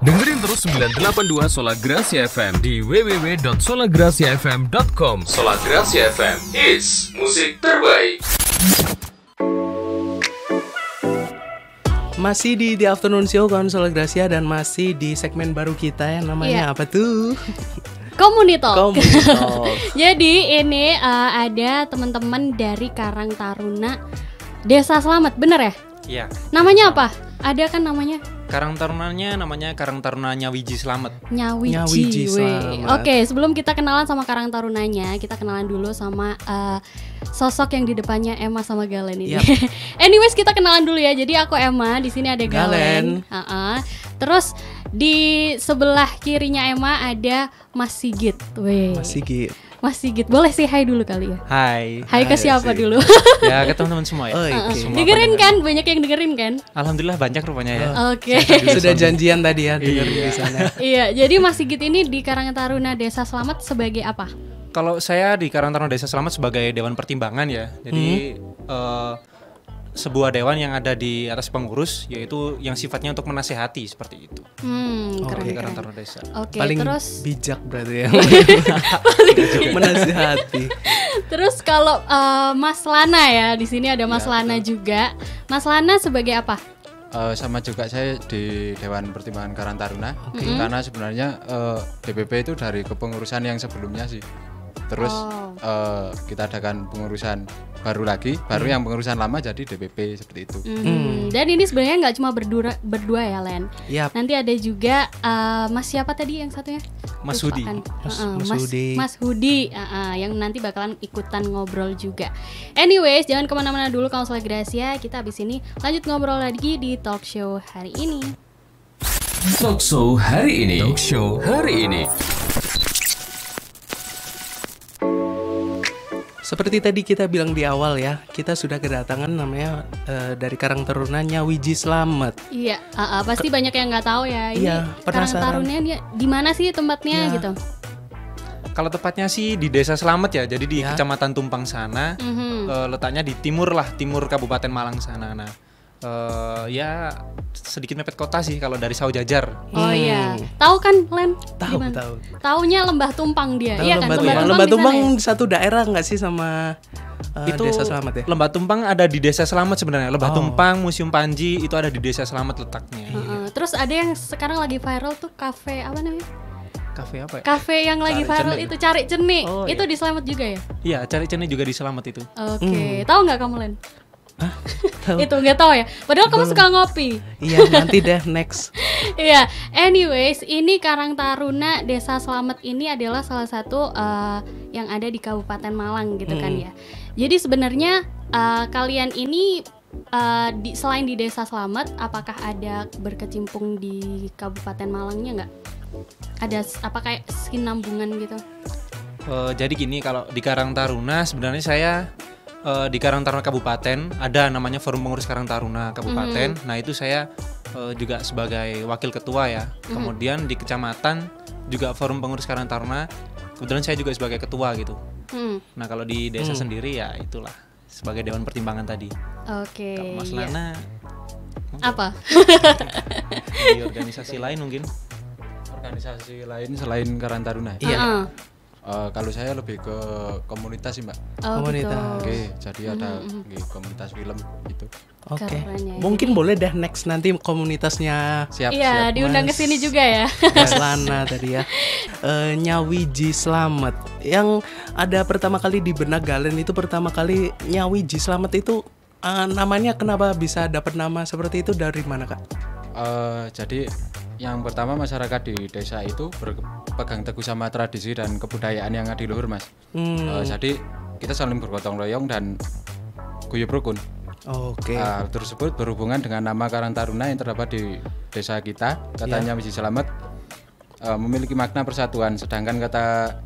Dengerin terus 982 Sola Gracia FM di www.solagraciafm.com. Sola Gracia FM is musik terbaik. Masih di The Afternoon Show kawan Sola Gracia dan masih di segmen baru kita yang namanya apa tuh? Komunitalk. Jadi ini ada teman-teman dari Karang Taruna Desa Slamet, bener ya? Iya. Namanya apa? Ada kan namanya? Karang Tarunanya namanya Karang Taruna Nyawiji Slamet. Nyawiji Slamet. Oke, sebelum kita kenalan sama Karang Tarunanya, kita kenalan dulu sama sosok yang di depannya Emma sama Galen ini. Yep. Anyways, kita kenalan dulu ya. Jadi aku Emma, di sini ada Galen. Terus di sebelah kirinya Emma ada Mas Sigit. Mas Sigit, boleh sih hai dulu kali ya. Hai Ke siapa dulu? Ya ke teman-teman semua ya. Semua Dengerin kan, banyak yang dengerin kan? Alhamdulillah banyak rupanya ya. Oke. Sudah janjian tadi ya dengerin di sana. Iya, jadi Mas Sigit ini di Karang Taruna Desa Slamet sebagai apa? Kalau saya di Karang Taruna Desa Slamet sebagai Dewan Pertimbangan ya. Jadi sebuah dewan yang ada di atas pengurus, yaitu yang sifatnya untuk menasehati seperti itu. Keren. Di Karang Taruna Desa. Oke, Paling terus bijak berarti ya. Menasihati. Terus kalau Mas Lana ya, di sini ada Mas Lana juga. Mas Lana sebagai apa? Sama juga saya di Dewan Pertimbangan Karang Taruna. Karena sebenarnya DPP itu dari kepengurusan yang sebelumnya sih. Terus kita adakan pengurusan baru lagi, yang pengurusan lama jadi DPP seperti itu. Dan ini sebenarnya nggak cuma berdua ya, Len. Yap. Nanti ada juga Mas siapa tadi yang satunya? Mas Hudi. Mas Hudi, yang nanti bakalan ikutan ngobrol juga. Anyways, jangan kemana-mana dulu kalau Sola Gracia. Kita abis ini lanjut ngobrol lagi di talk show hari ini. Talk show hari ini. Seperti tadi kita bilang di awal ya, kita sudah kedatangan namanya dari Karang Taruna Nyawiji Slamet. Iya, pasti banyak yang nggak tahu ya. Ini Iya, Karang penasaran. Taruna di mana sih tempatnya gitu? Kalau tepatnya sih di Desa Slamet ya, jadi di Kecamatan Tumpang sana. Letaknya di timur Kabupaten Malang sana. Nah, ya sedikit mepet kota sih kalau dari Saujajar. Oh iya, tahu kan Len? Tahu. Taunya Lembah Tumpang dia, Tahu iya kan? Lembah Tumpang di sana ya? satu daerah nggak sih sama Itu Desa Slamet ya? Lembah Tumpang ada di Desa Slamet sebenarnya. Lembah Tumpang, Museum Panji itu ada di Desa Slamet letaknya. Terus ada yang sekarang lagi viral tuh kafe apa namanya? Kafe apa ya? Kafe yang lagi Cari viral Cene. itu Cari Cene. Oh, itu di Slamet juga ya? Iya, Cari Cene juga di Slamet itu. Oke, tahu nggak kamu Len? Tahu. Itu nggak tahu ya? Padahal kamu suka ngopi. Iya, nanti deh next. Iya, anyways, ini Karang Taruna Desa Slamet ini adalah salah satu yang ada di Kabupaten Malang gitu kan ya. Jadi sebenarnya kalian ini selain di Desa Slamet, apakah ada berkecimpung di Kabupaten Malangnya nggak? Ada apa kayak sinambungan gitu? Jadi gini, kalau di Karang Taruna sebenarnya saya di Karang Taruna Kabupaten ada namanya Forum Pengurus Karang Taruna Kabupaten. Nah itu saya juga sebagai wakil ketua ya. Kemudian di kecamatan juga Forum Pengurus Karang Taruna. Kebetulan saya juga sebagai ketua gitu. Nah kalau di desa sendiri ya itulah sebagai Dewan Pertimbangan tadi. Oke. Kalau Mas Lana apa? di organisasi lain mungkin. Organisasi lain selain Karang Taruna. Iya. Kalau saya lebih ke komunitas sih, Mbak. Komunitas. Oke, jadi ada komunitas film gitu. Oke. Keren ya. Mungkin boleh dah next nanti komunitasnya Siap. Iya, diundang ke sini juga ya. Mas Lana tadi ya. Nyawiji Slamet. Yang ada pertama kali di benak Galen itu pertama kali Nyawiji Slamet itu namanya kenapa bisa dapat nama seperti itu dari mana, Kak? Jadi yang pertama masyarakat di desa itu berpegang teguh sama tradisi dan kebudayaan yang adiluhur, Mas. Jadi kita saling bergotong royong dan guyub rukun. Oke. Hal tersebut berhubungan dengan nama Karang Taruna yang terdapat di desa kita. Katanya Nyawiji Slamet memiliki makna persatuan, sedangkan kata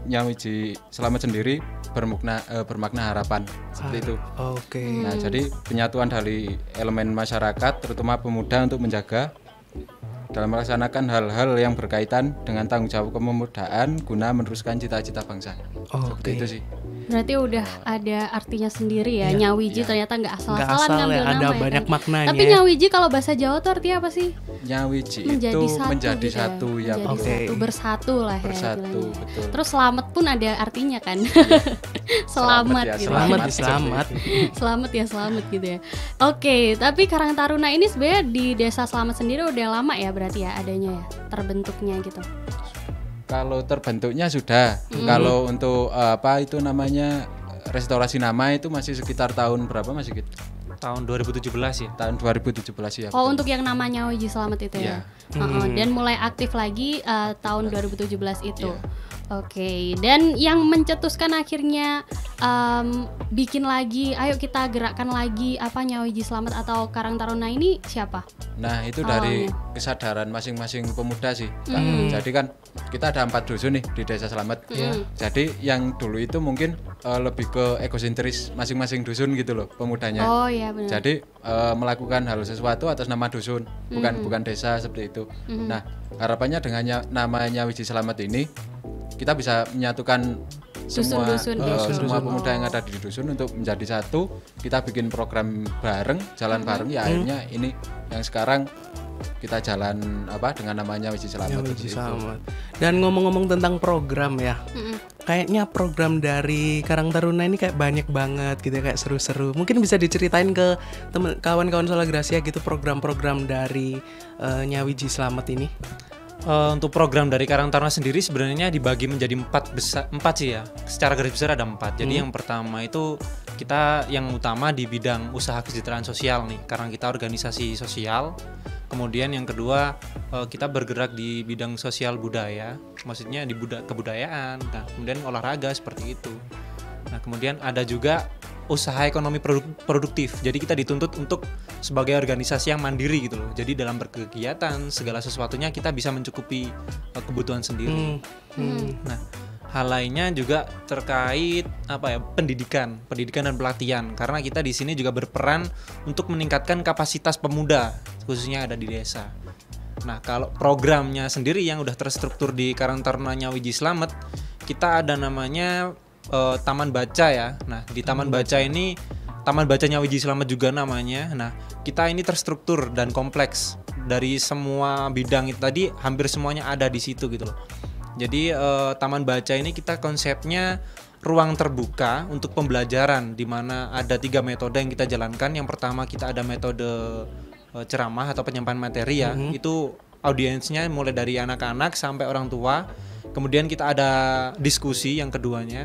Nyawiji Slamet sendiri bermakna harapan seperti itu. Oke. Nah, jadi penyatuan dari elemen masyarakat, terutama pemuda untuk menjaga dalam melaksanakan hal-hal yang berkaitan dengan tanggung jawab kepemudaan guna meneruskan cita-cita bangsa. Seperti itu sih. Berarti udah ada artinya sendiri ya. Nyawiji ternyata nggak asal-asalan asal ngambil ya, ada nama banyak ya kan? maknanya. Tapi Nyawiji kalau bahasa Jawa tuh artinya apa sih? Nyawiji menjadi itu satu menjadi gitu satu ya, menjadi Oke. satu, bersatu lah ya bersatu, bilangnya. betul. Terus selamat pun ada artinya kan. Selamat ya, gitu. Selamat, Selamat. selamat. Selamat ya, selamat gitu ya. Oke, tapi Karang Taruna ini sebenarnya di Desa Selamat sendiri udah lama ya berarti ya adanya ya, terbentuknya gitu. Kalau terbentuknya sudah. Kalau untuk apa itu namanya restorasi nama itu masih sekitar tahun berapa Mas Sigit? Tahun 2017 ya. Tahun 2017 ya. Oh, betul. untuk yang namanya Wiji Selamat itu ya. Dan mulai aktif lagi tahun 2017 itu. Oke, dan yang mencetuskan akhirnya bikin lagi, ayo kita gerakkan lagi apa Nyawiji Selamat atau Karang Taruna ini siapa? Nah itu dari kesadaran masing-masing pemuda sih. Jadi kan kita ada 4 dusun nih di Desa Selamat. Jadi yang dulu itu mungkin lebih ke egosentris masing-masing dusun gitu loh pemudanya. Oh iya benar. Jadi melakukan hal sesuatu atas nama dusun, bukan desa seperti itu. Nah harapannya dengan namanya Nyawiji Selamat ini kita bisa menyatukan semua semua pemuda yang ada di dusun untuk menjadi satu. Kita bikin program bareng, jalan bareng ya akhirnya ini yang sekarang kita jalan apa dengan namanya Nyawiji Selamat. Nyawiji Selamat. Dan ngomong-ngomong tentang program ya, kayaknya program dari Karang Taruna ini kayak banyak banget gitu ya, kayak seru-seru. Mungkin bisa diceritain ke kawan-kawan Solar Gracia gitu program-program dari Nyawiji Selamat ini. Untuk program dari Karang Taruna sendiri sebenarnya dibagi menjadi 4 sih ya. Secara garis besar ada 4. Jadi yang pertama itu kita yang utama di bidang usaha kesejahteraan sosial nih, karena kita organisasi sosial. Kemudian yang kedua kita bergerak di bidang sosial budaya, maksudnya di kebudayaan. Nah, kemudian olahraga seperti itu. Nah, kemudian ada juga usaha ekonomi produktif. Jadi kita dituntut untuk sebagai organisasi yang mandiri gitu loh. Jadi dalam berkegiatan segala sesuatunya kita bisa mencukupi kebutuhan sendiri. Nah, hal lainnya juga terkait apa ya, pendidikan dan pelatihan. Karena kita di sini juga berperan untuk meningkatkan kapasitas pemuda khususnya ada di desa. Nah, kalau programnya sendiri yang udah terstruktur di Karang Taruna Nyawiji Selamat, kita ada namanya Taman Baca ya. Nah, di Taman Baca ini Taman Baca Nyawiji Selamat juga namanya. Nah, kita ini terstruktur dan kompleks dari semua bidang itu tadi, hampir semuanya ada di situ gitu loh. Jadi Taman Baca ini kita konsepnya ruang terbuka untuk pembelajaran, di mana ada 3 metode yang kita jalankan. Yang pertama kita ada metode ceramah atau penyampaian materi ya. Itu audiensnya mulai dari anak-anak sampai orang tua. Kemudian kita ada diskusi yang keduanya.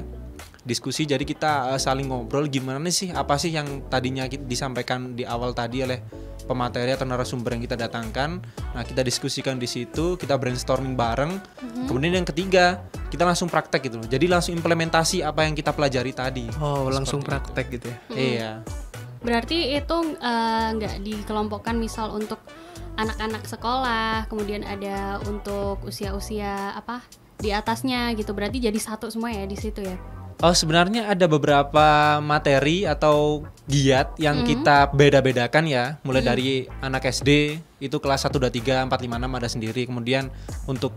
Diskusi, jadi kita saling ngobrol gimana sih, apa sih yang tadinya disampaikan di awal tadi oleh pemateri atau narasumber yang kita datangkan. Nah, kita diskusikan di situ, kita brainstorming bareng. Kemudian yang ketiga, kita langsung praktek gitu. Jadi langsung implementasi apa yang kita pelajari tadi. Oh, langsung praktek gitu ya. Iya. Berarti itu nggak dikelompokkan misal untuk anak-anak sekolah, kemudian ada untuk usia-usia apa di atasnya gitu. Berarti jadi satu semua ya di situ ya. Oh, sebenarnya ada beberapa materi atau giat yang kita beda-bedakan ya. Mulai dari anak SD itu kelas 1, 2, 3, 4, 5, 6 ada sendiri. Kemudian untuk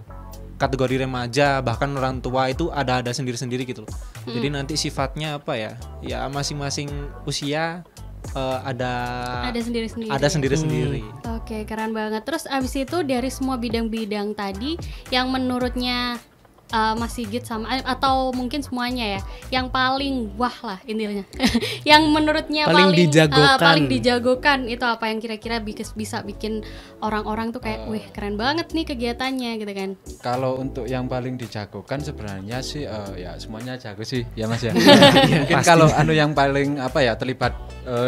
kategori remaja bahkan orang tua itu ada sendiri-sendiri gitu loh. Jadi nanti sifatnya apa ya? Ya masing-masing usia ada sendiri-sendiri. Ada sendiri-sendiri. Oke, keren banget. Terus abis itu dari semua bidang-bidang tadi yang menurutnya Mas Sigit sama atau mungkin semuanya ya, yang paling wah lah intinya, yang menurutnya paling dijagokan itu apa yang kira-kira bisa bikin orang-orang tuh kayak, wih keren banget nih kegiatannya gitu kan? Kalau untuk yang paling dijagokan sebenarnya sih ya semuanya jago sih ya Mas ya. Mungkin kalau yang paling apa ya terlibat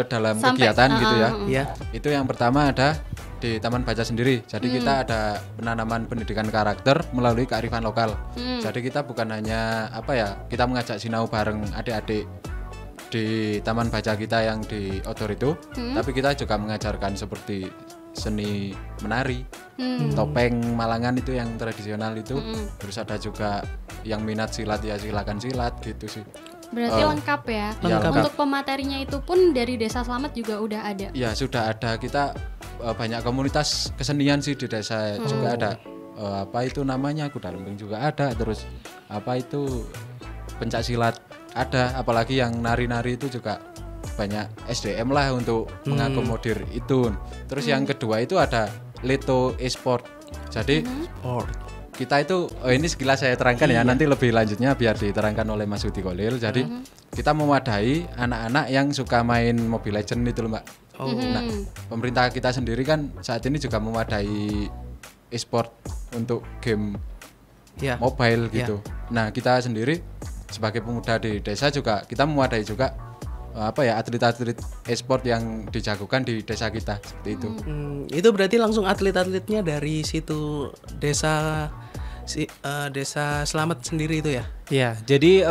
dalam kegiatan gitu ya. Itu yang pertama ada di Taman Baca sendiri. Jadi kita ada penanaman pendidikan karakter melalui kearifan lokal. Jadi kita bukan hanya apa ya, kita mengajak sinau bareng adik-adik di Taman Baca kita yang di outdoor itu, tapi kita juga mengajarkan seperti seni menari, topeng Malangan itu yang tradisional itu. Terus ada juga yang minat silat ya silakan silat gitu sih. Berarti lengkap ya. Untuk pematerinya itu pun dari Desa Selamat juga udah ada. Ya sudah ada, kita banyak komunitas kesenian sih di desa juga ada. Apa itu namanya, kuda lumping juga ada. Terus apa itu pencak silat ada. Apalagi yang nari-nari itu juga banyak SDM lah untuk mengakomodir itu. Terus yang kedua itu ada Leto Esport. Jadi Or. kita itu ini sekilas saya terangkan ya, nanti lebih lanjutnya biar diterangkan oleh Mas Udi Kolil. Jadi kita mewadahi anak-anak yang suka main Mobile Legends itu loh Mbak. Nah, pemerintah kita sendiri kan saat ini juga mewadahi e-sport untuk game Ya. mobile gitu. Nah, kita sendiri sebagai pemuda di desa juga kita mewadahi juga atlet-atlet e-sport yang dijagokan di desa kita seperti itu. Itu berarti langsung atlet-atletnya dari situ desa desa Slamet sendiri itu ya? Ya, jadi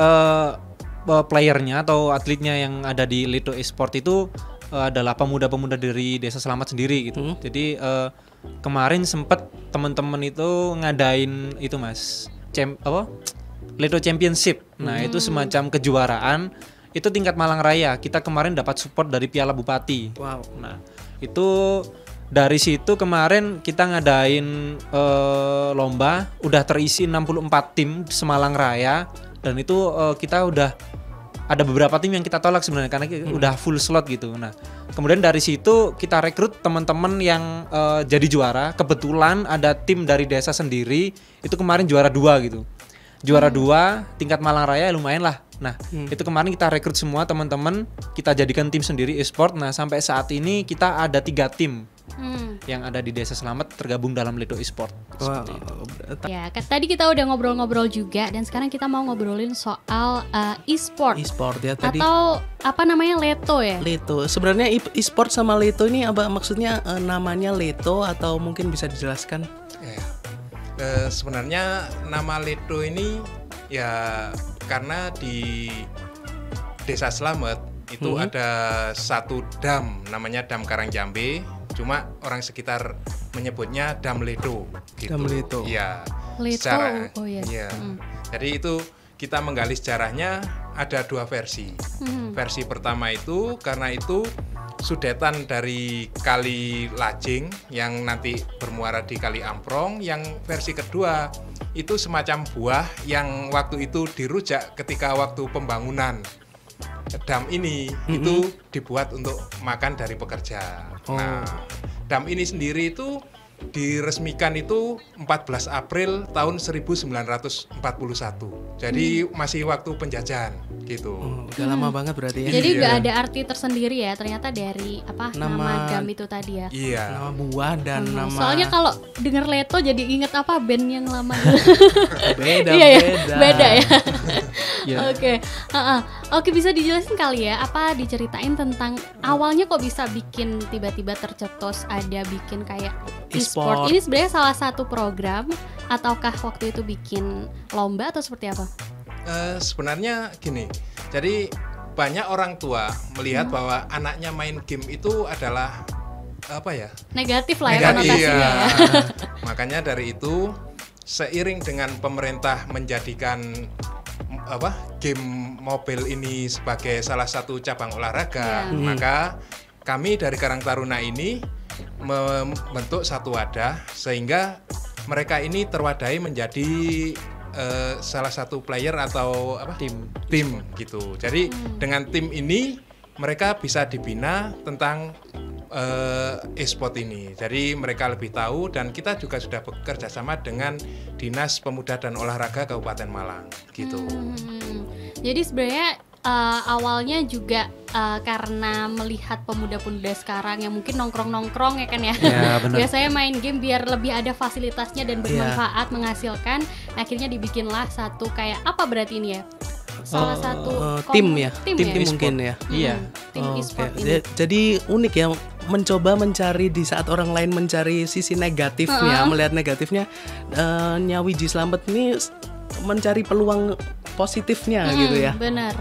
playernya atau atletnya yang ada di Leto Esport itu adalah pemuda-pemuda dari Desa Slamet sendiri gitu. Jadi kemarin sempat teman-teman itu ngadain itu Mas, Leto Championship. Nah, itu semacam kejuaraan itu tingkat Malang Raya. Kita kemarin dapat support dari Piala Bupati. Wow. Nah, itu dari situ kemarin kita ngadain lomba, udah terisi 64 tim Semalang Raya, dan itu kita udah ada beberapa tim yang kita tolak sebenarnya karena udah full slot gitu. Nah, kemudian dari situ kita rekrut teman-teman yang jadi juara. Kebetulan ada tim dari desa sendiri itu kemarin juara 2 gitu. Juara 2 tingkat Malang Raya lumayan lah. Nah, itu kemarin kita rekrut semua teman-teman, kita jadikan tim sendiri e-sport. Nah, sampai saat ini kita ada 3 tim yang ada di Desa Slamet tergabung dalam Leto Esport. Wow. Ya, tadi kita udah ngobrol-ngobrol juga dan sekarang kita mau ngobrolin soal e-sport. E-sport ya tadi. Atau apa namanya Leto ya? Leto. Sebenarnya e-sport sama Leto ini apa maksudnya, namanya Leto atau mungkin bisa dijelaskan? Sebenarnya nama Leto ini ya karena di Desa Slamet itu ada satu dam namanya Dam Karangjambe, cuma orang sekitar menyebutnya Dam Leto gitu. Dam Leto. Iya. Leto. Oh ya. Iya. Jadi itu kita menggali sejarahnya ada 2 versi. Versi pertama itu karena itu sudetan dari Kali Lajing yang nanti bermuara di Kali Amprong. Yang versi kedua itu semacam buah yang waktu itu dirujak ketika waktu pembangunan dam ini itu dibuat untuk makan dari pekerja. Nah, dam ini sendiri itu diresmikan itu 14 April tahun 1941. Jadi masih waktu penjajahan gitu. Udah lama banget berarti ya. Jadi nggak ada arti tersendiri ya ternyata dari nama dam itu tadi ya. Iya. Nama buah dan nama. Soalnya kalau denger Leto jadi inget apa band yang lama dulu. beda. Iya ya, beda ya. Iya. Oke, Oke, bisa dijelasin kali ya, apa diceritain tentang awalnya kok bisa bikin tiba-tiba tercetus ada bikin kayak e-sport. Ini sebenarnya salah satu program ataukah waktu itu bikin lomba atau seperti apa? Sebenarnya gini, jadi banyak orang tua melihat bahwa anaknya main game itu adalah apa ya? Negatif lah ya Negatif, konotasinya ya. Makanya dari itu seiring dengan pemerintah menjadikan game mobile ini sebagai salah satu cabang olahraga, maka kami dari Karang Taruna ini membentuk satu wadah sehingga mereka ini terwadahi menjadi salah satu player atau tim gitu. Jadi dengan tim ini mereka bisa dibina tentang e-sport ini. Jadi mereka lebih tahu dan kita juga sudah bekerja sama dengan Dinas Pemuda dan Olahraga Kabupaten Malang gitu. Jadi sebenarnya awalnya juga karena melihat pemuda-pemuda sekarang yang mungkin nongkrong-nongkrong ya kan ya. Ya, benar. Biasanya main game biar lebih ada fasilitasnya dan bermanfaat, menghasilkan. Akhirnya dibikinlah satu kayak apa berarti ini ya? Salah satu tim ya. Tim mungkin ya. Iya. Tim Oke. e-sport ini. Jadi unik ya, mencoba mencari di saat orang lain mencari sisi negatifnya, melihat negatifnya, Nyawiji Slamet ini mencari peluang positifnya gitu ya. Benar.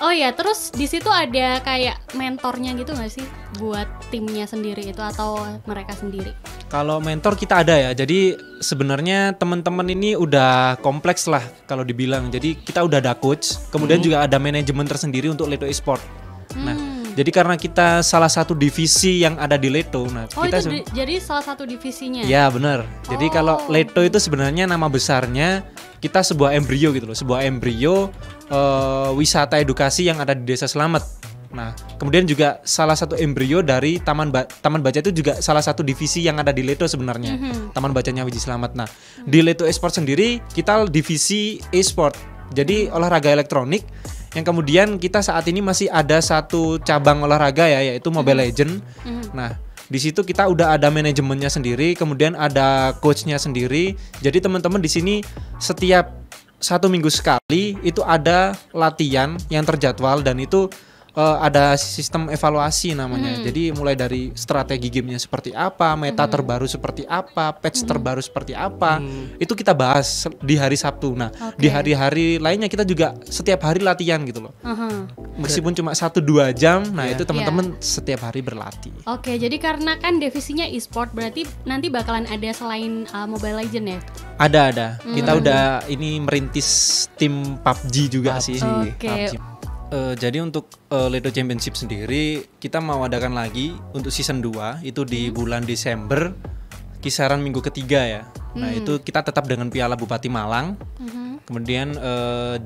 Oh ya, terus di situ ada kayak mentornya gitu nggak sih buat timnya sendiri itu atau mereka sendiri? Kalau mentor kita ada ya. Jadi sebenarnya teman-teman ini udah kompleks lah kalau dibilang. Jadi kita udah ada coach, kemudian juga ada manajemen tersendiri untuk Leto Esport. Nah, jadi karena kita salah satu divisi yang ada di Leto, nah kita itu jadi salah satu divisinya. ya benar. Jadi kalau Leto itu sebenarnya nama besarnya kita sebuah embrio gitu loh, sebuah embrio wisata edukasi yang ada di Desa Slamet. Nah, kemudian juga salah satu embrio dari Taman Baca itu juga salah satu divisi yang ada di Leto sebenarnya. Taman Bacanya Wiji Slamet. Nah, di Leto Esport sendiri kita divisi e-sport. Jadi olahraga elektronik yang kemudian kita saat ini masih ada satu cabang olahraga ya, yaitu Mobile Legend. Nah, di situ kita udah ada manajemennya sendiri, kemudian ada coachnya sendiri. Jadi teman-teman di sini setiap 1 minggu sekali itu ada latihan yang terjadwal dan itu ada sistem evaluasi namanya. Jadi mulai dari strategi gamenya seperti apa, meta terbaru seperti apa, patch terbaru seperti apa, itu kita bahas di hari Sabtu. Nah, di hari-hari lainnya kita juga setiap hari latihan gitu loh. Meskipun cuma 1-2 jam, nah itu teman-teman setiap hari berlatih. Oke, jadi karena kan divisinya e-sport, berarti nanti bakalan ada selain Mobile Legend ya? Ada. Kita udah ini merintis tim PUBG juga sih. Oke. Jadi untuk Ledo Championship sendiri kita mau adakan lagi untuk season 2 itu di bulan Desember kisaran minggu ketiga ya. Nah itu kita tetap dengan Piala Bupati Malang. Kemudian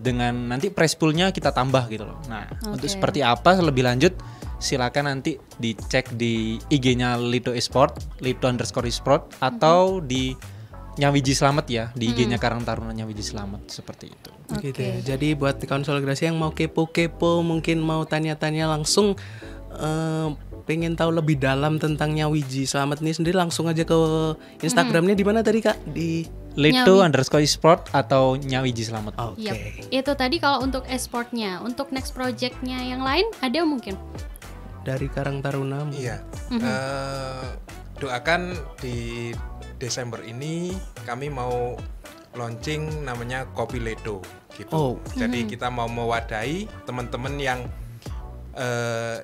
dengan nanti prize poolnya kita tambah gitu loh. Nah untuk seperti apa lebih lanjut silakan nanti dicek di IG-nya Ledo Esport, Ledo_esport atau di Nyawiji Slamet ya, di IG-nya Karang Taruna Nyawiji Slamet seperti itu. Gitu. Jadi buat konsolgrasi yang mau kepo-kepo, mungkin mau tanya-tanya langsung, pengen tahu lebih dalam tentang Nyawiji Slamet ini sendiri, langsung aja ke Instagramnya di mana tadi Kak? Di Ledo_esport atau Nyawiji Slamet. Oke. Itu tadi kalau untuk e-sportnya. Untuk next projectnya yang lain ada mungkin? Dari Karang Taruna. Iya. Doakan di Desember ini kami mau launching namanya Kopi Ledo gitu. Jadi kita mau mewadahi teman-teman yang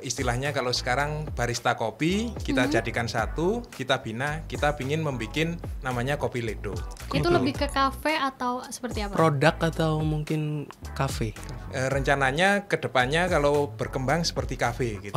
istilahnya kalau sekarang barista kopi kita jadikan satu, kita bina, kita pingin membikin namanya Kopi Ledo. Itu lebih ke kafe atau seperti apa? Produk atau mungkin kafe? Rencananya kedepannya kalau berkembang seperti kafe gitu.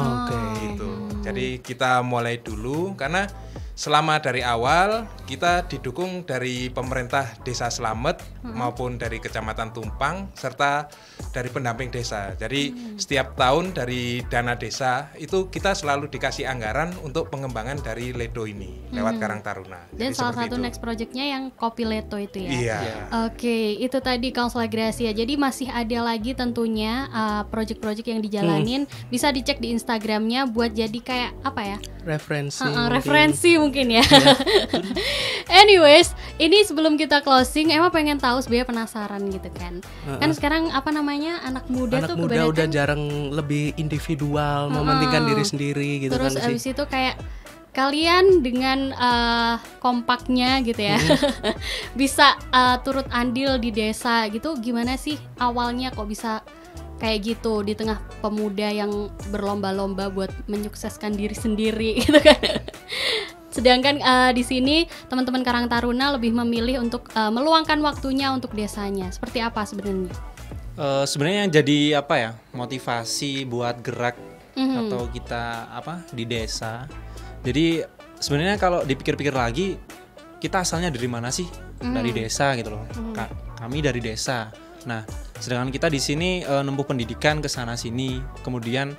Gitu. Jadi kita mulai dulu karena selama dari awal kita didukung dari pemerintah Desa Slamet maupun dari Kecamatan Tumpang serta dari pendamping desa. Jadi setiap tahun dari dana desa itu kita selalu dikasih anggaran untuk pengembangan dari Ledo ini lewat Karang Taruna. Dan jadi salah satu itu. Next projectnya yang Kopi Ledo itu ya. Iya. Oke, itu tadi Kansel Gracia. Jadi masih ada lagi tentunya project-project yang dijalanin. Bisa dicek di Instagramnya buat jadi kayak apa ya? Referensi Mungkin ya. Anyways, ini sebelum kita closing, emang pengen tahu sebenarnya penasaran gitu kan. Kan sekarang apa namanya anak muda tuh kebanyakan udah jarang, lebih individual, mementingkan diri sendiri gitu. Terus kan abis itu kayak kalian dengan kompaknya gitu ya bisa turut andil di desa gitu. Gimana sih awalnya kok bisa kayak gitu di tengah pemuda yang berlomba-lomba buat menyukseskan diri sendiri gitu kan. Sedangkan di sini teman-teman Karang Taruna lebih memilih untuk meluangkan waktunya untuk desanya. Seperti apa sebenarnya? Sebenarnya yang jadi apa ya, motivasi buat gerak atau kita di desa. Jadi sebenarnya kalau dipikir-pikir lagi, kita asalnya dari mana sih? Dari desa gitu loh. Kami dari desa. Nah, sedangkan kita di sini nempuh pendidikan ke sana sini, kemudian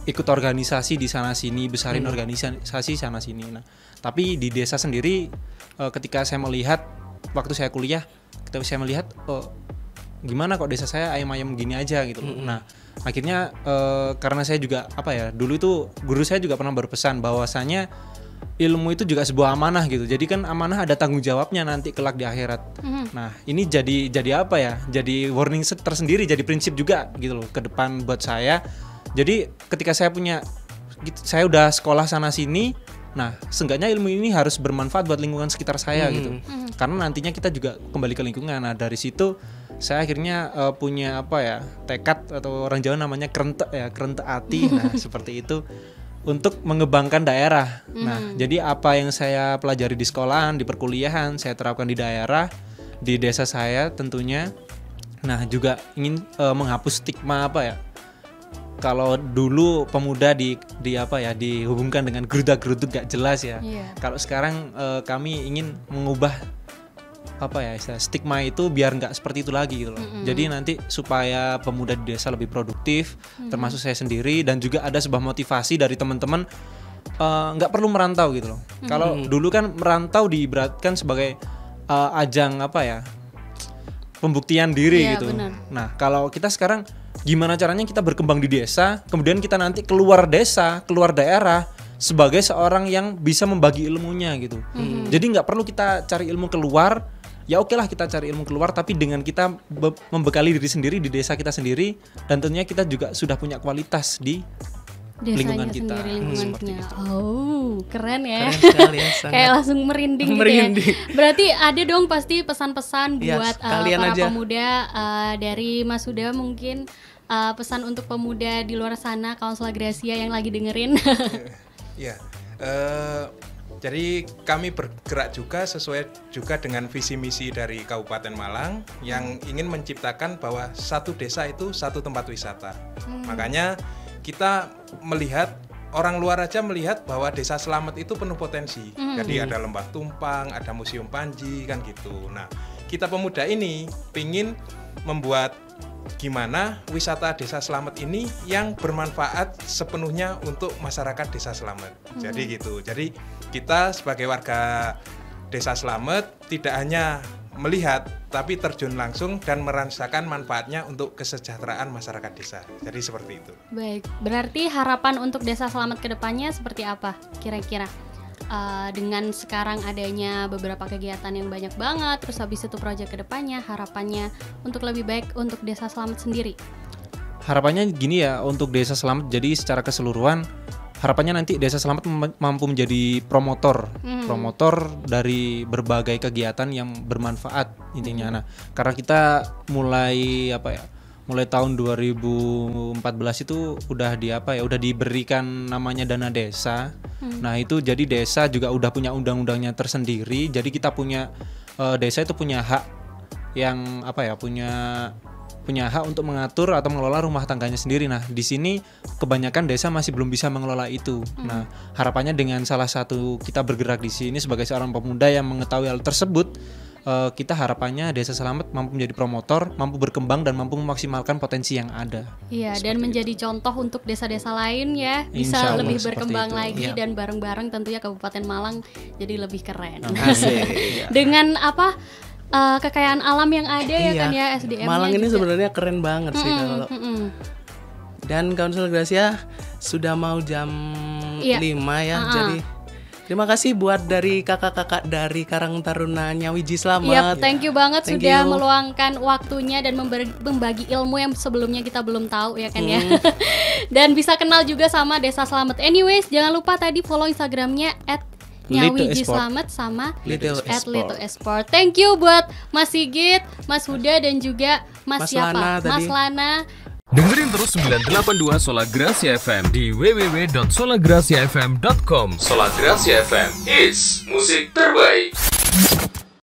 ikut organisasi di sana sini, besarin organisasi sana sini. Nah, tapi di desa sendiri ketika saya melihat waktu saya kuliah, ketika saya melihat gimana kok desa saya ayam-ayam gini aja gitu loh. Nah, akhirnya karena saya juga dulu itu guru saya juga pernah berpesan bahwasanya ilmu itu juga sebuah amanah gitu. Jadi kan amanah ada tanggung jawabnya nanti kelak di akhirat. Nah, ini jadi jadi warning tersendiri, jadi prinsip juga gitu loh ke depan buat saya. Jadi ketika saya udah sekolah sana sini, nah seenggaknya ilmu ini harus bermanfaat buat lingkungan sekitar saya gitu. Karena nantinya kita juga kembali ke lingkungan. Nah, dari situ saya akhirnya punya tekad, atau orang Jawa namanya kerentek hati. Nah, seperti itu untuk mengembangkan daerah. Nah, jadi apa yang saya pelajari di sekolahan, di perkuliahan, saya terapkan di daerah, di desa saya tentunya. Nah, juga ingin menghapus stigma kalau dulu pemuda dihubungkan dengan geruda-geruduk gak jelas ya. Kalau sekarang kami ingin mengubah apa ya istilah stigma itu biar nggak seperti itu lagi gitu loh. Jadi nanti supaya pemuda di desa lebih produktif, termasuk saya sendiri, dan juga ada sebuah motivasi dari teman-teman nggak perlu merantau gitu loh. Kalau dulu kan merantau diibaratkan sebagai ajang apa ya, pembuktian diri gitu. Benar. Nah kalau kita sekarang gimana caranya kita berkembang di desa, kemudian kita nanti keluar desa, keluar daerah sebagai seorang yang bisa membagi ilmunya gitu. Jadi nggak perlu kita cari ilmu keluar, ya oke lah kita cari ilmu keluar, tapi dengan kita membekali diri sendiri di desa kita sendiri, dan tentunya kita juga sudah punya kualitas di Desanya lingkungan kita. sendiri, Seperti lingkungannya. itu. Oh, keren ya. Keren sekali ya, sangat. Kayak langsung merinding gitu Merinding. ya. Berarti ada dong pasti pesan-pesan Iya, buat kalian para aja. pemuda, dari Mas Huda mungkin pesan untuk pemuda di luar sana, Kansel Gracia yang lagi dengerin. Ya, jadi kami bergerak juga sesuai juga dengan visi misi dari Kabupaten Malang yang ingin menciptakan bahwa satu desa itu satu tempat wisata. Makanya kita melihat, orang luar aja melihat bahwa Desa Slamet itu penuh potensi. Jadi ada Lembah Tumpang, ada Museum Panji kan gitu. Nah, kita pemuda ini pingin membuat gimana wisata Desa Slamet ini yang bermanfaat sepenuhnya untuk masyarakat Desa Slamet. Jadi gitu. Jadi kita sebagai warga Desa Slamet tidak hanya melihat tapi terjun langsung dan merasakan manfaatnya untuk kesejahteraan masyarakat desa. Jadi seperti itu. Baik, berarti harapan untuk Desa Slamet kedepannya seperti apa kira-kira? Dengan sekarang adanya beberapa kegiatan yang banyak banget, terus habis itu proyek kedepannya, harapannya untuk lebih baik untuk Desa Slamet sendiri. Harapannya gini ya untuk Desa Slamet, jadi secara keseluruhan harapannya nanti Desa Slamet mampu menjadi promotor dari berbagai kegiatan yang bermanfaat intinya. Nah, karena kita mulai tahun 2014 itu udah diberikan namanya dana desa. Nah, itu jadi desa juga udah punya undang-undangnya tersendiri. Jadi kita punya desa itu punya hak yang punya hak untuk mengatur atau mengelola rumah tangganya sendiri. Nah, di sini kebanyakan desa masih belum bisa mengelola itu. Nah, harapannya dengan salah satu kita bergerak di sini sebagai seorang pemuda yang mengetahui hal tersebut, kita harapannya Desa Slamet mampu menjadi promotor, mampu berkembang dan mampu memaksimalkan potensi yang ada. Iya, dan menjadi contoh untuk desa-desa lain ya, bisa Insya Allah lebih seperti berkembang itu. lagi Iya. dan bareng-bareng tentunya Kabupaten Malang jadi lebih keren. Asik. Dengan kekayaan alam yang ada ya kan ya, SDM-nya Malang ini juga. sebenarnya keren banget sih kalau. Dan Kansel Gracia sudah mau jam Iya. 5 ya. Jadi terima kasih buat dari kakak-kakak dari Karang Taruna Nyawiji Slamet. Yap, thank you banget Thank sudah you. meluangkan waktunya dan membagi ilmu yang sebelumnya kita belum tahu ya kan ya. Dan bisa kenal juga sama Desa Slamet. Anyways, jangan lupa tadi follow Instagramnya @Nyawiji Slamet sama Little @Little Esport. Thank you buat Mas Sigit, Mas Huda dan juga Mas Mas siapa? Lana tadi. Mas Lana. Dengerin terus 982 Sola Gracia FM di www.solagraciafm.com. Sola Gracia FM is musik terbaik.